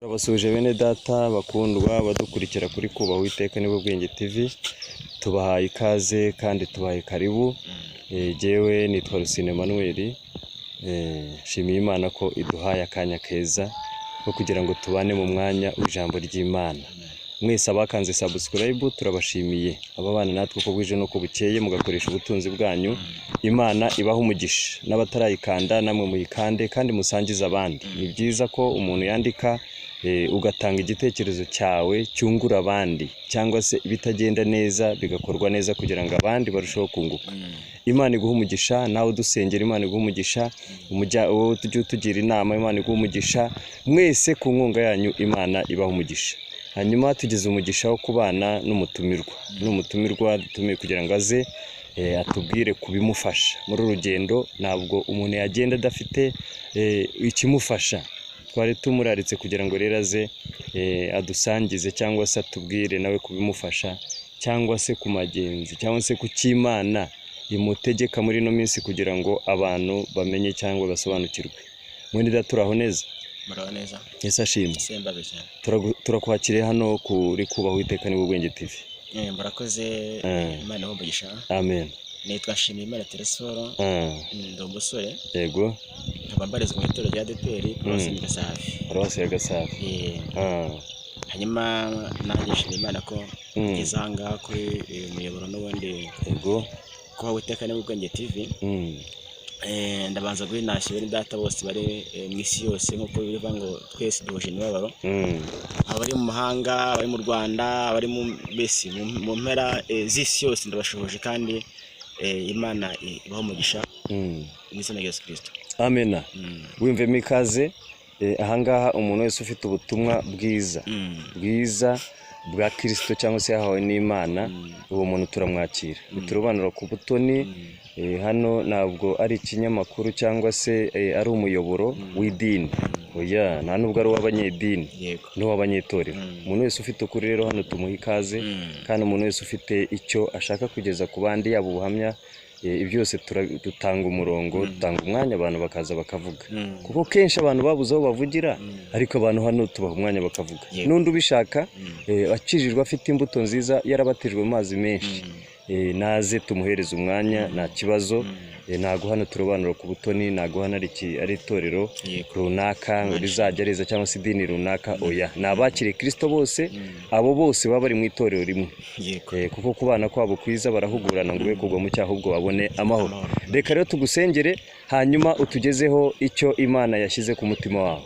Turabasuje bene data bakundwa badukurikira kuri Kubaho Iteka Nibwo Bwenge TV, tubahaye ikaze kandi tubahaye karibu. Jewe nitwa Rusine Emmanuel, shimiye Imana ko iduhaye akanya keza ko kugira ngo tubane mu mwanya w'ijambo ry'Imana. Mwese abakanze subscribe turabashimiye, ababana natwe ko bwije no ko bukeye mugakoresha ubutunzi bwanyu. Imana ibaha umugisha, n'abatarayikanda namwe muyikande kandi musangiza abandi. Ni byiza ko umuntu yandika ugatanga igitekerezo cyawe cyungura abandi, cyangwa se bitagenda neza bigakorwa neza kugira ngo abandi barusheho kunguka. Imana iguha umugisha, nawe dusengera Imana iguha umugisha, wowe tujye tugira inama Imana iguha umugisha, mwese ku nkunga yanyu Imana ibaha umugisha. Hanyuma tugeze umugisha wo kubana n'umutumirwa dutumiye kugira ngo aze atubwire kubimufasha muri urugendo. Ntabwo umuntu yagenda adafite ikimufasha. Twari tumuraritse kugira ngo rero aze adusangize cyangwa se atubwire nawe kubimufasha, cyangwa se ku magenzi, cyangwa se ku cy'Imana imutegeka muri no minsi kugira ngo abantu bamenye cyangwa basobanukirwe. Mwene data turaho neza? Muraho neza. Yesu ashimwe. Sembabe cyane. Turakwakiriye hano kuri Kubaho Iteka Nibwo Bwenge TV. Murakoze, Imana ibahe umugisha. Amen. Nitwa Nshimiyimana Teresforo, ndi umusore. Yego. Nkaba mbarizwa mu itorero rya ADEPR Paruwasi ya Gasafi. Hanyuma nanjye nshimira Imana ko ngeze aha ngaha kuri umuyoboro n'ubundi Yego. Kubaho Iteka Nibwo Bwenge TV. Ndabanza guhinashya bene data bose bari mu isi yose, nk'uko bivuga ngo twese duhuje imibabaro. Abari mu mahanga, abari mu Rwanda, abari mu besi mu mpera z'isi yose ndabashoboje, kandi Imana ibaha umugisha mu izina rya Yesu Kristo. Amen. Wimvemo ikaze. Ahangaha umuntu wese ufite ubutumwa bwiza bwa Kristo cyangwa se yahawe n'Imana, uwo muntu turamwakira. Biturobanura ku butoni. Hano ntabwo ari ikinyamakuru cyangwa se ari umuyoboro w'idini. Oya, nta nubwo ari uw'abanyedini n'uw'abanyetorero. Umuntu wese ufite ukuri rero hano tumuha ikaze, kandi umuntu wese ufite icyo ashaka kugeza ku bandi, yaba ubuhamya, byose dutanga umurongo, dutanga umwanya abantu bakaza bakavuga. Kuko kenshi abantu babuze aho bavugira, ariko abantu hano tubaha umwanya bakavuga. N'undi ubishaka akijijwe afite imbuto nziza, yarabatijwe mu mazi menshi, naze tumuhereza umwanya, nta kibazo. Ntago hano turobanura ku butoni, ntago hano ari itorero runaka rizajya reza cyangwa se idini runaka. Oya, nabakire Kristo bose, abo bose baba bari mu itorero rimwe. Kuko kubana kwabo kwiza barahugurana ngo be kugwa mu cyaha ubwo babone amahoro. Reka rero tugusengere, hanyuma utugezeho icyo Imana yashyize ku mutima wawe.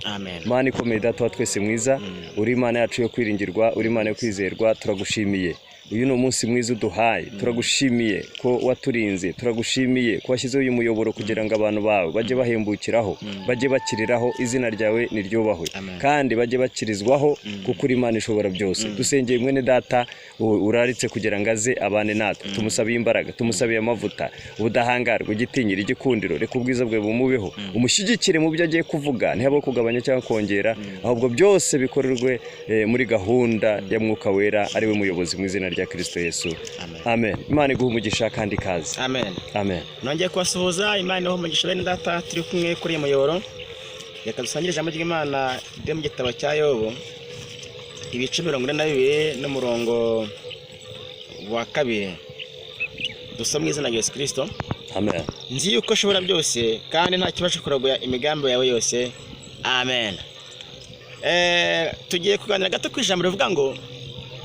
Imana ikomeye, data wa twese mwiza, uri Imana yacu yo kwiringirwa, uri Imana yo kwizerwa. Turagushimiye, uyu ni umunsi mwiza uduhaye. Turagushimiye ko waturinze, turagushimiye ko washyizeho uyu muyoboro kugira ngo abantu bawe bajye bahembukiraho, bajye bakiriraho, izina ryawe niryubahwe, kandi bajye bakirizwaho, kuko uri Imana ishobora byose. Dusengeye mwene data uraritse kugira ngo aze abane natwe. Tumusabiye imbaraga, tumusabiye amavuta, ubudahangarwa, igitinyiro, igikundiro. Reka ubwiza bwe bumubeho, umushyigikire mu byo agiye kuvuga, ntihaba kugabanya cyangwa kongera, ahubwo byose bikorerwe muri gahunda ya Mwuka Wera, ari we muyobozi mu izina rya Kristo Yesu. Amen. Imana iguha umugisha kandi ikaze. Amen. Nongeye kubasuhuza. Imana ibahe umugisha bene data turi kumwe kuri muyoboro. Reka dusangire ijambo ry'Imana ryo mu gitabo cya Yobu, ibice 42 n'umurongo wa 2. Dusoma mu izina rya Yesu Kristo. Amen. Nzi yuko ushobora byose, kandi nta kibasha kurogoya imigambi yawe yose. Amen. Tugiye kuganira gato ku ijambo rivuga ngo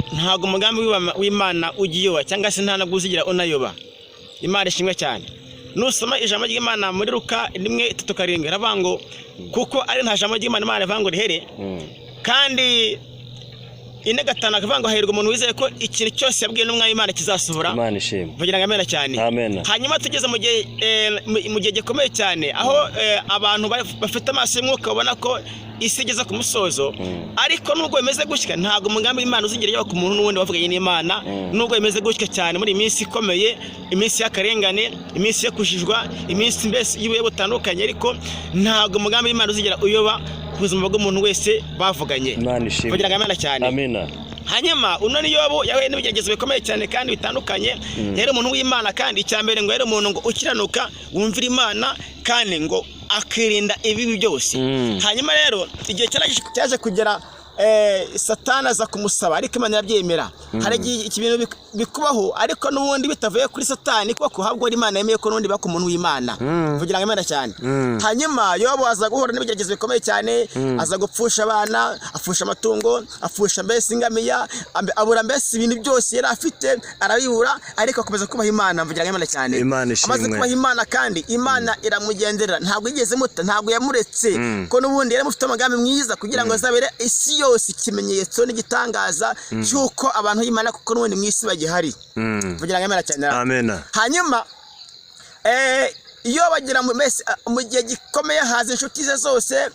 ntago umugambi w'Imana ugiyoba, cyangwa se nta naguzigira unayoba. Imana ishimwe cyane. Nusoma ijambo ry'Imana muri Luka 1:3 ravuga ngo kuko ari nta jambo ry'Imana Imana ivuga ngo rihere, kandi 4:5 akavuga ngo hahirwa umuntu wizeye ko ikintu cyose yabwiye n'umwami Imana kizasohora. Imana ishimwe. Kugira ngo amena cyane. Hanyuma tugeze mu gihe gikomeye cyane, aho abantu bafite amaso y'umwuka babona ko isi igeze ku musozo, ariko nubwo bimeze gutya, ntago umugambi w'Imana uzigera yaba ku muntu n'ubundi wavuganye n'Imana. Nubwo bimeze gutya cyane muri iminsi ikomeye, iminsi y'akarengane, iminsi yo kujijwa, iminsi mbese y'ubuye butandukanye, ariko ntago umugambi w'Imana uzigera uyoba ku buzima bw'umuntu wese bavuganye. Kugira ngo amena cyane. Hanyuma uno ni Yobu yahuye n'ibigeragezo bikomeye cyane kandi bitandukanye. Yari umuntu w'Imana, kandi icyambere ngo yari umuntu ngo ukiranuka, wumvira Imana, kandi ngo akirinda ibibi byose. Hanyuma rero igihe cyaje kugera Satani aza kumusaba ariko Imana yabyemera. Hari ibintu bikubaho ariko n'ubundi bitavuye kuri Satani kuko habwo ari Imana yemeye ko n'undi bako umuntu w'Imana kugira ngo Imana cyane. Hanyuma Yobu aza guhura n'ibigeragezo bikomeye cyane, aza gupfusha abana, afusha amatungo, afusha mbese ingamiya, abura mbese ibintu byose yari afite arabibura, ariko akomeza kubaha Imana kugira ngo Imana cyane. Amaze kubaha Imana kandi Imana iramugenderera, ntabwo yigeze muta, ntabwo yamuretse ko n'ubundi yari mufite amagambo mwiza kugira ngo azabere isi yose ikimenyetso n'igitangaza cyuko abantu y'Imana kuko n'ubundi mu isi bagihari kugira ngo Imana cyane. Amen. Hanyuma iyo bagira mu gihe gikomeye haza inshuti ze zose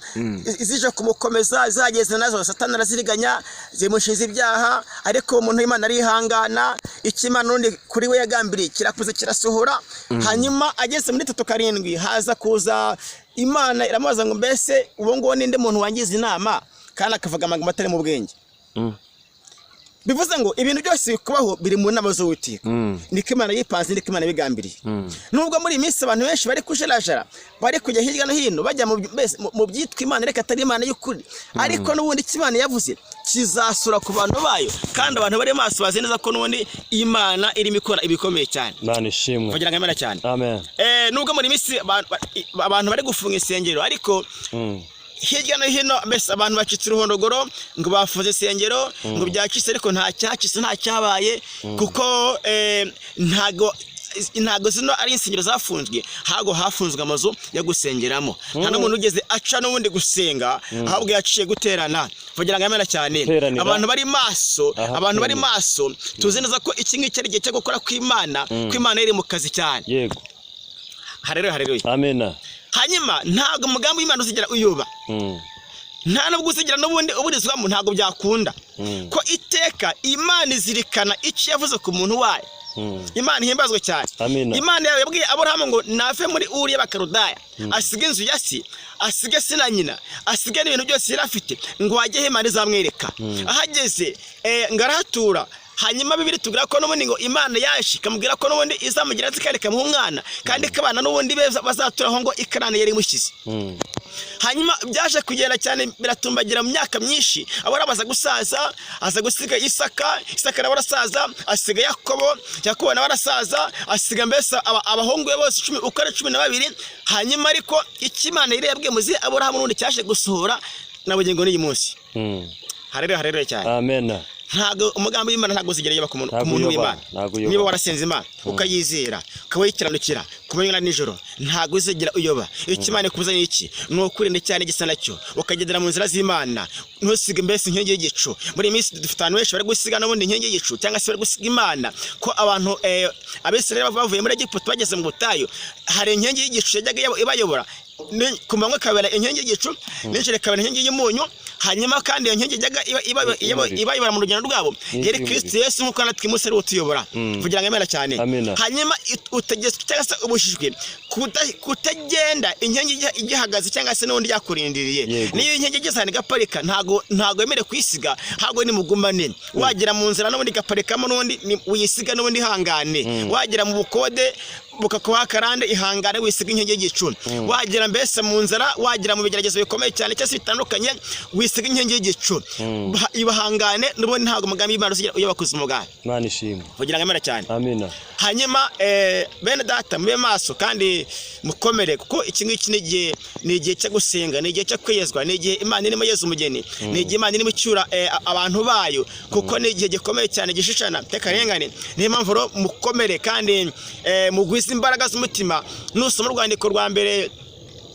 zije kumukomeza, zageze nazo Satani araziriganya zimushiza ibyaha, ariko umuntu w'Imana arihangana, ikimana n'undi kuri we yagambiriye kirakuze kirasohora. Hanyuma ageze muri 3:7 haza kuza Imana iramubaza ngo mbese uwo ngo ninde muntu wangiza inama kandi akavuga amagambo atari mu bwenge. Bivuze ngo ibintu byose bikubaho biri mu nama z'Uwiteka. Niko Imana yipanze, niko Imana bigambiriye. Nubwo muri iminsi abantu benshi bari kujerajara, bari kujya hirya no hino bajya mu byitwa Imana reka atari Imana y'ukuri, ariko n'ubundi Imana yavuze kizasura ku bantu bayo, kandi abantu bari maso bazi neza ko n'ubundi Imana irimo ikora ibikomeye cyane. Imana ishimwe kugira ngo Imana cyane. Amen. Nubwo muri iminsi abantu bari gufunga insengero, ariko hirya no hino mbese abantu bacitse uruhondogoro ngo bafuze insengero ngo byakise, ariko nta cyakise, nta cyabaye kuko ntago zino ari insengero zafunzwe, hago hafunzwe amazu yo gusengeramo. Nta n'umuntu ugeze aca n'ubundi gusenga, ahubwo yaciye guterana kugira ngo Imana cyane. Abantu bari maso, abantu bari maso, tuzi neza ko iki ngiki ari igihe cyo gukora kw'Imana, ko Imana iri mu kazi cyane. Yego. Haleluya. Amen. Hanyuma ntago umugambi w'Imana uzigera uyoba, nta nubwo uzigira n'ubundi uburizwamo, ntago byakunda ko iteka Imana izirikana icyo yavuze ku muntu wayo. Imana ihimbazwe cyane. Imana yabwiye Aburahamu ngo nave muri Uri y'Abakaludaya, asige inzu ya se, asige se na nyina, asige n'ibintu byose yari afite, ngo ajye Imana izamwereka. Ahageze ngarahatura. Hanyuma Bibiri tugira ko n'ubundi ngo Imana yashika mubwira ko n'ubundi izamugira zikareka mu mwana, kandi kabana n'ubundi bazaturaho ngo ikarane yari mushize. Hanyuma byaje kugera cyane biratumbagira mu myaka myinshi, abarabaza gusaza, aza gusiga Isaka nawe arasaza, asiga Yakobo nawe arasaza, asiga mbese abahungu be bose 12. Hanyuma ariko ikimana yari yabwiye muzi Aburahamu n'undi cyaje gusohora nabugingo n'uyu munsi. Haleluya cyane. Amen. Ntago umugambi w'Imana ntago uzigera yaba ku muntu w'Imana. Niba warasenze Imana ukayizera, ukayikiranukira kumanywa nijoro, ntago uzigera uyoba. Ikimana kuzanye iki n'ukurinde cyane gisa nacyo, ukagendera mu nzira z'Imana, ntusige mbese inkingi y'igicu. Muri iminsi dufite abantu benshi bari gusiga n'ubundi inkingi y'igicu cyangwa se bari gusiga Imana, ko abantu Abisirayeli bavuye muri Egiputa bageze mu butayu, hari inkingi y'igicu yajyaga ibayobora. Ku manywa kabera inkingi y'igicu, n'ijoro kabera inkingi y'umunyu. Hanyuma kandi iyo nkingi yajyaga ibayobora mu rugendo rwabo yari Kristo Yesu, nk'uko natwe Musa ari utuyobora kugira ngo Imana cyane. Hanyuma utegetswe cyangwa se ubujijwe kutagenda inkingi igihagaze cyangwa se n'undi yakurindiriye. Niyo inkingi igeze hano igaparika, ntago yemere kwisiga, ahubwo ni mugumane. Wagera mu nzira n'ubundi igaparikamo n'ubundi uyisiga n'ubundi ihangane. Wagera mu bukode bukakuha karande ihangane wisiga inkingi y'igicu. Wagera mbese mu nzara, wagera mu bigeragezo bikomeye cyane cyangwa se bitandukanye, wisiga inkingi y'igicu. Ibahangane n'ubundi ntago umugambi w'Imana uzigera uyabakuza umugambi. Imana ishimwe kugira ngo Imana cyane. Amen. Hanyuma bene data mube maso kandi mukomere, kuko iki ngiki ni igihe cyo gusenga, ni igihe cyo kwiyezwa, ni igihe Imana irimo yeza umugeni, ni igihe Imana irimo icyura abantu bayo, kuko ni igihe gikomeye cyane gishishana tekarengane. Niyo mpamvu rero mukomere kandi mugwiza imbaraga z'umutima. Nusoma urwandiko rwa mbere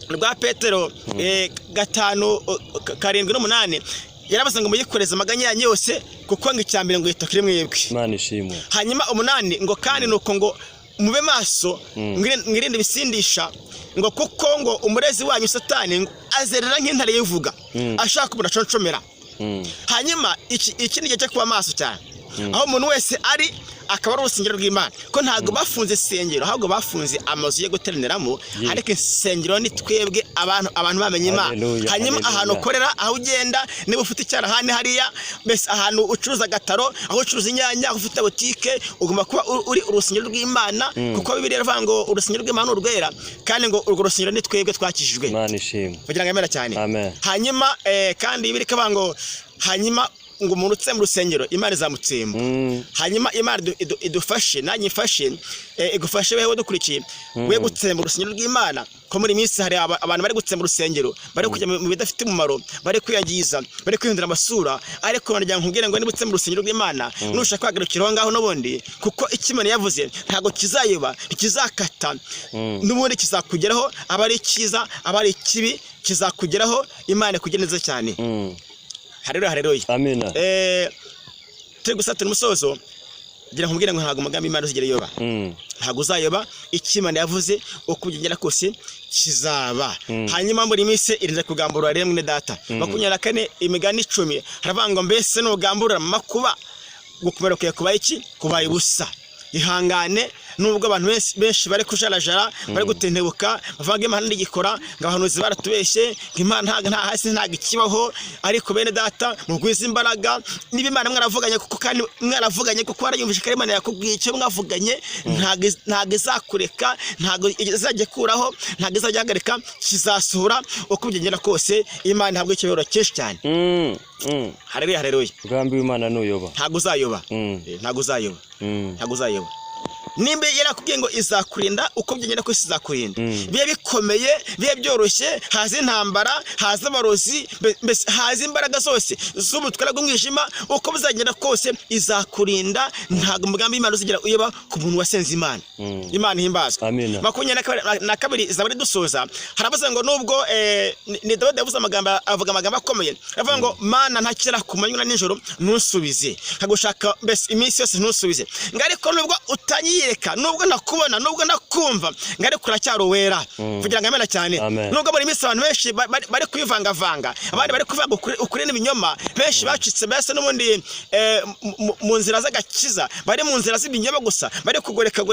rwa Petero 5:7-8 yarabaza ngo muyikoreze amaganya yanyu yose, kuko ngo icyambere ngo yitakire mwebwe. Imana ishimwe. Hanyuma 8 ngo kandi nuko ngo mube maso, mwirinde ibisindisha, ngo kuko ngo umurezi wanyu Satani azerera nk'intare yivuga ashaka kumuraconcomera. Hanyuma iki ni gihe cyo kuba maso cyane, aho umuntu wese ari akaba ari urusengero rw'Imana, ko ntago bafunze isengero, ahubwo bafunze amazu yo guteraniramo. Ariko isengero ni twebwe abantu bamenye Imana. Hanyuma ahantu ukorera, aho ugenda, niba ufite icyarahani hariya, mbese ahantu ucuruza agataro, aho ucuruza inyanya, aho ufite butike, ugomba kuba uri urusengero rw'Imana, kuko Bibiliya iravuga ngo urusengero rw'Imana urwera, kandi ngo urwo rusengero ni twebwe twakijijwe. Imana ishimwe kugira ngo Imana cyane. Amen. Hanyuma kandi Bibiliya ikavuga ngo hanyuma ngo umuntu utse mu rusengero Imana izamutsemba. Hanyuma Imana idufashe nanjye ifashe igufashe wewe dukurikiye we gutsemba urusengero rw'Imana ko muri minsi hari abantu bari gutsemba urusengero bari kujya mu bidafite umumaro bari kwiyagiza bari kwihindura amasura ariko barajya nkubwire ngo nibutsemba urusengero rw'Imana nushaka kwagarukiraho ngaho n'ubundi kuko Imana yavuze ntago kizayoba kizakata n'ubundi kizakugeraho abari cyiza abari kibi kizakugeraho Imana kugeneza cyane. Haleluya. Amina. Turi gusatira umusozo gira nkubwire ngo ntago umugambi Imana uzigera yoba. Ntago uzayoba Imana yavuze ukugengera kose kizaba. Hanyuma muri minsi irinze kugamburura rero mwene data. 24 imigani 10 haravanga mbese n'ugamburura makuba gukomeroke kubaye iki kubaye ubusa. Ihangane nubwo abantu benshi bari kujarajara bari gutentebuka bavuga Imana ndigikora ngabahanuzi baratubeshe Imana nta hasi nta gikibaho ariko bene data mugwiza imbaraga niba Imana mwaravuganye kuko kandi mwaravuganye kuko warayumvishe ko Imana yakubwiye icyo mwavuganye ntago izakureka ntago izajye kuraho ntago izajya hagarika kizasohora uko byengera kose Imana ntabwo icyo yorokeje cyane. Haleluya. Ugambi w'Imana nuyoba ntago uzayoba ntago uzayoba nimba yarakubwiye ngo izakurinda uko byengera ko izakurinda biye bikomeye biye byoroshye haza intambara haza abarozi haza imbaraga zose z'ubutwara bw'umwijima uko bizagenda kose izakurinda ntago umugambi Imana uzigera uyoba ku muntu wasenze Imana himbazwa. 22 zabari dusoza harabaza ngo nubwo ni Dawidi yavuze avuga amagambo akomeye avuga ngo Mana ntakira kumanywa nijoro ntusubize nkagushaka mbese iminsi yose ntusubize ngariko nubwo utanyiyeka nubwo nakubona nubwo nakumva ngari kuracyari wera kugira ngo amena cyane nubwo muri minsi abantu benshi bari kwivangavanga abandi bari kuvuga ukuri n'ibinyoma benshi bacitse bese n'ubundi mu nzira z'agakiza bari mu nzira z'ibinyoma gusa bari kugoreka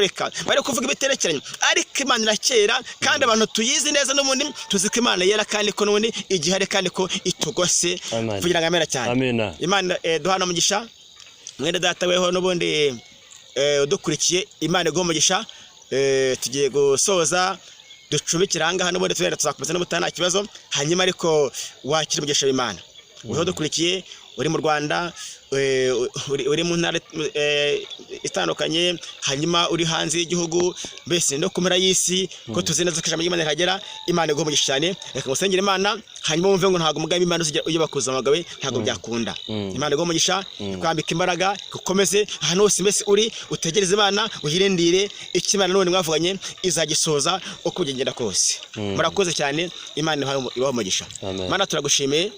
bari kuvuga ibiterekeranye ariko Imana irakera kandi abantu tuyizi neza n'ubundi tuziko Imana yera kandi ko n'ubundi igihare kandi ko itugose kugira ngo amena cyane. Imana duhana umugisha mwene data weho n'ubundi udukurikiye Imana igumugisha tugiye gusoza ducumikira hanga hano n'ubundi tuzakomeza n'ubutana kibazo hanyuma ariko wakira umugisha w'Imana weho dukurikiye uri mu Rwanda uri mu ntara itandukanye hanyuma uri hanze y'igihugu mbese no kumera y'isi ko tuzineza ko Imana ihagera Imana igumugisha cyane reka musengere Imana hanyuma wumve ngo ntago umugambi Imana uyoba kuzamagawe ntago byakunda. Imana igumugisha kwambika imbaraga gukomeze ahantu hose mbese uri utegereze Imana uhirindire Imana none mwavuganye izagisoza uko ugengera kose. Murakoze cyane Imana ibaho umugisha. Mana turagushimiye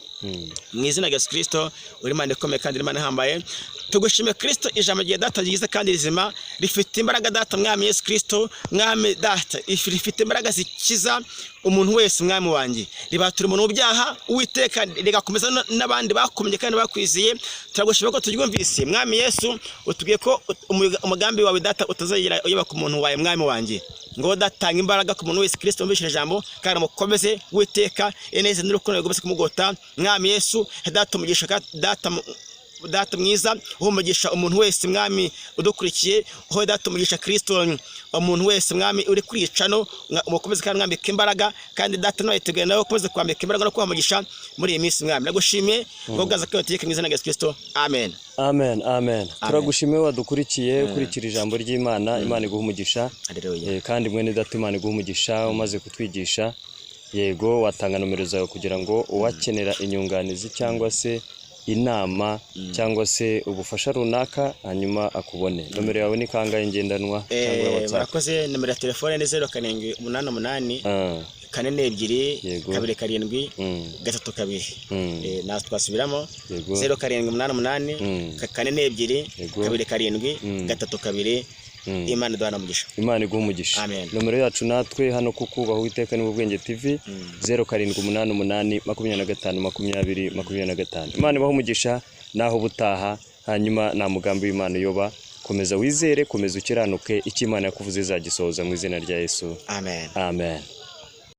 mu izina rya Yesu Kristo uri Imana ikomeye kandi Imana ihambaye tugushimiye Kristo ijambo rya data ryiza kandi rizima rifite imbaraga data mwami Yesu Kristo mwami data rifite imbaraga zikiza umuntu wese mwami wanjye ribatura umuntu mu byaha Uwiteka rigakomeza n'abandi bakomye kandi bakwiziye turagushimiye ko turyumvise mwami Yesu utubwiye ko umugambi wawe data utazagera uyoba ku muntu wawe mwami wanjye ngo datanga imbaraga ku muntu wese Kristo wumvishije ijambo kandi mukomeze Uwiteka eneze n'urukundo rwose kumugota mwami Yesu data umugisha data mwiza umugisha umuntu wese mwami udukurikiye ho data umugisha Kristo umuntu wese mwami uri kwicano umukomeze kandi mwambika imbaraga kandi data no yiteguye nawe ukomeze kwambika imbaraga no kwamugisha muri iyi minsi mwami nagushimiye ngo gaza ko yatike mu izina rya Yesu Kristo amen. Turagushimiye wadukurikiye ukurikira ijambo ry'Imana Imana iguha umugisha kandi mwene data Imana iguha umugisha umaze kutwigisha yego watanga nomero zawe kugira ngo uwakenera inyunganizi cyangwa se inama cyangwa se ubufasha runaka hanyuma akubone. Nomero yawe ni kangahe ngendanwa cyangwa WhatsApp? Barakoze nomero ya telefone ni 0788 42 2 7 na twasubiramo 0788 42 2 7 Imana duhana umugisha. Imana iguha umugisha. Nomero yacu natwe hano kukubaho Uwiteka ni Ubwenge TV 0788 25 20 Imana ibaho umugisha naho butaha hanyuma na mugambi w'Imana uyoba komeza wizere komeza ukiranuke icyo Imana yakuvuze izagisohoza mu izina rya Yesu. Amen.